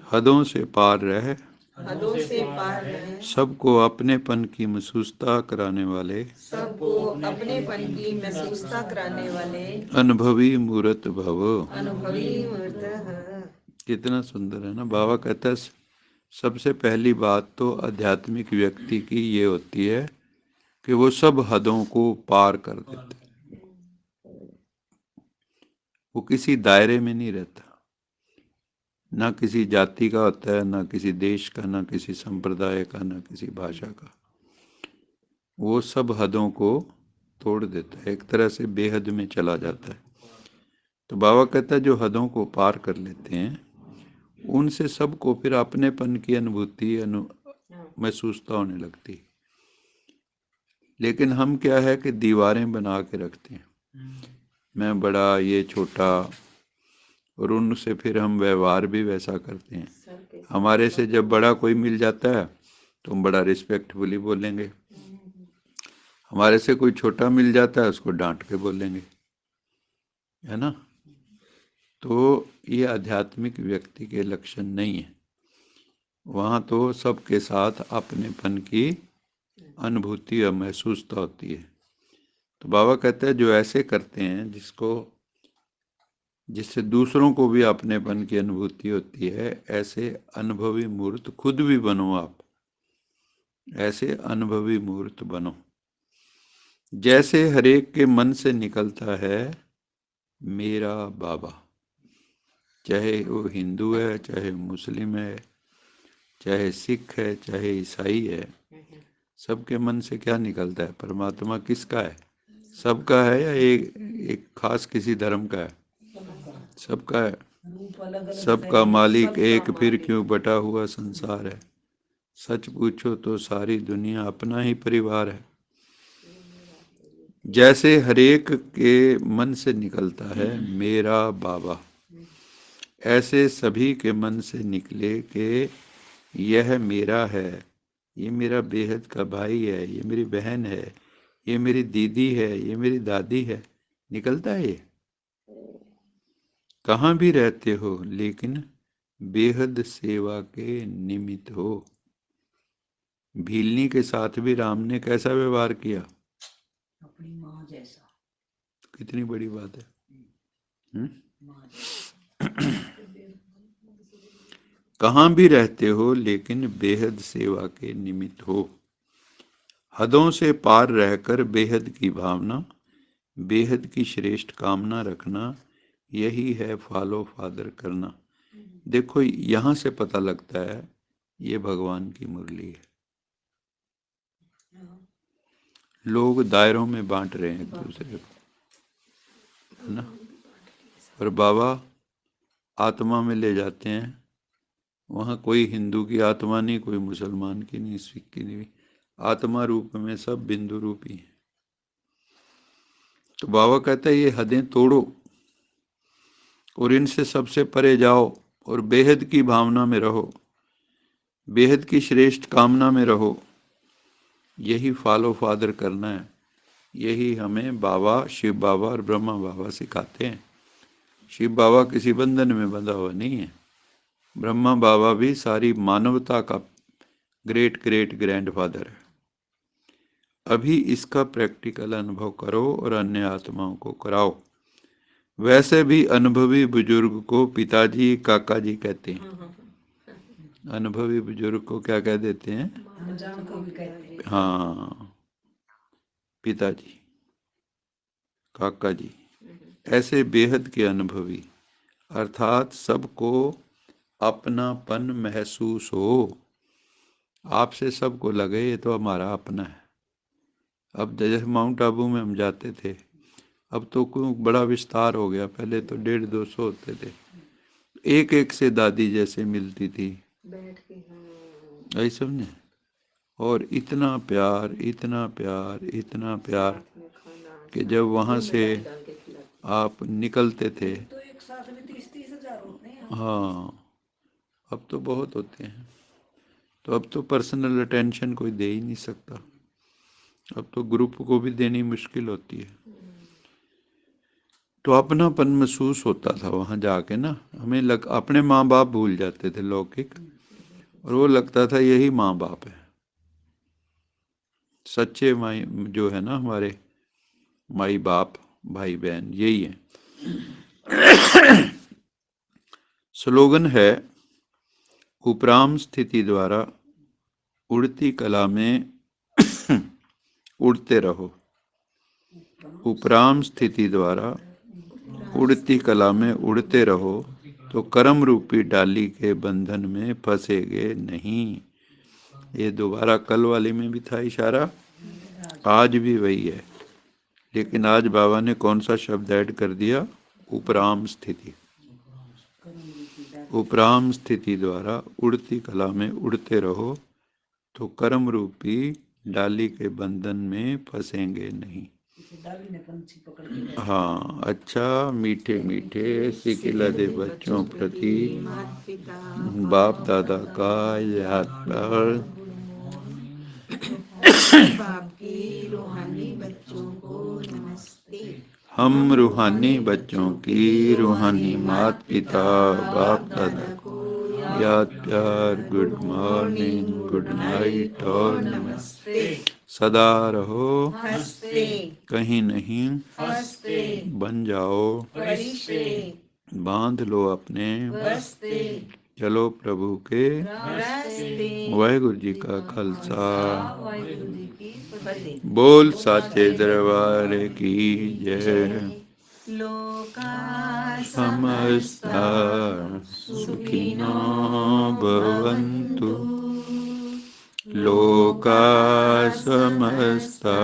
हदों से पार रह हदों से पार रह सबको अपनेपन की महसूसता कराने वाले सबको अपनेपन की महसूसता कराने वाले अनुभवी मूर्त भव। अनुभवी मूर्त। कितना सुंदर है ना। बाबा कहता है सबसे पहली बात तो आध्यात्मिक व्यक्ति की ये होती है कि वो सब हदों को पार कर देता है। वो किसी दायरे में नहीं रहता, ना किसी जाति का होता है, ना किसी देश का, ना किसी संप्रदाय का, ना किसी भाषा का। वो सब हदों को तोड़ देता है, एक तरह से बेहद में चला जाता है। तो बाबा कहता है जो हदों को पार कर लेते हैं उनसे सबको फिर अपनेपन की अनुभूति महसूसता होने लगती। लेकिन हम क्या है कि दीवारें बना के रखते हैं, मैं बड़ा ये छोटा, और उनसे फिर हम व्यवहार भी वैसा करते हैं। हमारे से जब बड़ा कोई मिल जाता है तो हम बड़ा रिस्पेक्टफुली बोलेंगे, हमारे से कोई छोटा मिल जाता है उसको डांट के बोलेंगे, है ना। तो ये आध्यात्मिक व्यक्ति के लक्षण नहीं है। वहाँ तो सबके साथ अपनेपन की अनुभूति और महसूसता होती है। तो बाबा कहते हैं जो ऐसे करते हैं जिससे दूसरों को भी अपनेपन की अनुभूति होती है, ऐसे अनुभवी मूर्त खुद भी बनो आप। ऐसे अनुभवी मूर्त बनो जैसे हरेक के मन से निकलता है मेरा बाबा। चाहे वो हिंदू है, चाहे मुस्लिम है, चाहे सिख है, चाहे ईसाई है, सबके मन से क्या निकलता है? परमात्मा किसका है? सबका है या एक खास किसी धर्म का है? सबका है। सबका मालिक एक फिर क्यों बटा हुआ संसार है। सच पूछो तो सारी दुनिया अपना ही परिवार है। जैसे हरेक के मन से निकलता है मेरा बाबा, ऐसे सभी के मन से निकले कि यह मेरा है, ये मेरा बेहद का भाई है, ये मेरी बहन है, ये मेरी दीदी है, ये मेरी दादी है। निकलता है ये। कहाँ भी रहते हो लेकिन बेहद सेवा के निमित्त हो। भीलनी के साथ भी राम ने कैसा व्यवहार किया? अपनी माँ जैसा। कितनी बड़ी बात है। कहाँ भी रहते हो लेकिन बेहद सेवा के निमित्त हो। हदों से पार रहकर बेहद की भावना, बेहद की श्रेष्ठ कामना रखना, यही है फॉलो फादर करना। देखो यहाँ से पता लगता है ये भगवान की मुरली है। लोग दायरों में बांट रहे हैं एक दूसरे को, है ना। और बाबा आत्मा में ले जाते हैं। वहाँ कोई हिंदू की आत्मा नहीं, कोई मुसलमान की नहीं, सिख की नहीं, आत्मा रूप में सब बिंदु रूपी हैं। तो बाबा कहता है ये हदें तोड़ो और इनसे सबसे परे जाओ और बेहद की भावना में रहो, बेहद की श्रेष्ठ कामना में रहो। यही फॉलो फादर करना है। यही हमें बाबा, शिव बाबा और ब्रह्मा बाबा सिखाते हैं। शिव बाबा किसी बंधन में बंधा हुआ नहीं है। ब्रह्मा बाबा भी सारी मानवता का ग्रेट ग्रेट ग्रैंडफादर है। अभी इसका प्रैक्टिकल अनुभव करो और अन्य आत्माओं को कराओ। वैसे भी अनुभवी बुजुर्ग को पिताजी काका जी कहते हैं। अनुभवी बुजुर्ग को क्या कह देते हैं? हाँ, पिताजी, काका जी। ऐसे बेहद के अनुभवी, अर्थात सबको अपनापन महसूस हो। आपसे सबको लगे ये तो हमारा अपना है। अब जैसे माउंट आबू में हम जाते थे, अब तो क्यों बड़ा विस्तार हो गया, पहले तो 150-200 होते थे। एक एक से दादी जैसे मिलती थी, ऐसे समझे। और इतना प्यार, इतना प्यार, इतना प्यार कि जब वहाँ से आप निकलते थे, तो एक साथ में 30-30 हजार होते हैं। हाँ, अब तो बहुत होते हैं। तो अब तो पर्सनल अटेंशन कोई दे ही नहीं सकता। अब तो ग्रुप को भी देनी मुश्किल होती है। तो अपनापन महसूस होता था वहाँ जाके ना। अपने माँ बाप भूल जाते थे लौकिक, और वो लगता था यही माँ बाप है। सच्चे माई जो है ना हमारे माई बाप भाई बहन यही है। स्लोगन है, उपराम स्थिति द्वारा उड़ती कला में उड़ते रहो। उपराम स्थिति द्वारा उड़ती कला में उड़ते रहो, तो कर्म रूपी डाली के बंधन में फंसेगे नहीं। ये दोबारा कल वाली में भी था इशारा, आज भी वही है, लेकिन आज बाबा ने कौन सा शब्द ऐड कर दिया? उपराम स्थिति। उपराम स्थिति द्वारा उड़ती कला में उड़ते रहो, तो कर्म रूपी डाली के बंधन में फंसेंगे नहीं। हाँ, अच्छा मीठे मीठे सिकिला दे बच्चों प्रति बाप दादा का याद पर बाप की रूहानी बच्चों को नमस्ते। हम रूहानी बच्चों की रूहानी माता पिता बाप दादा को याद प्यार, गुड मॉर्निंग, गुड नाइट और नमस्ते। सदा रहो हंसते, कहीं नहीं हंसते, बन जाओ फरिश्ते, बांध लो अपने बसते, चलो प्रभु के रास्ते। वाहिगुरु जी का खालसा, वाहिगुरु जी की फतेह। बोल साचे दरबार की जय। लोका समस्ता सुखिनो भवन्तु, लोका समस्ता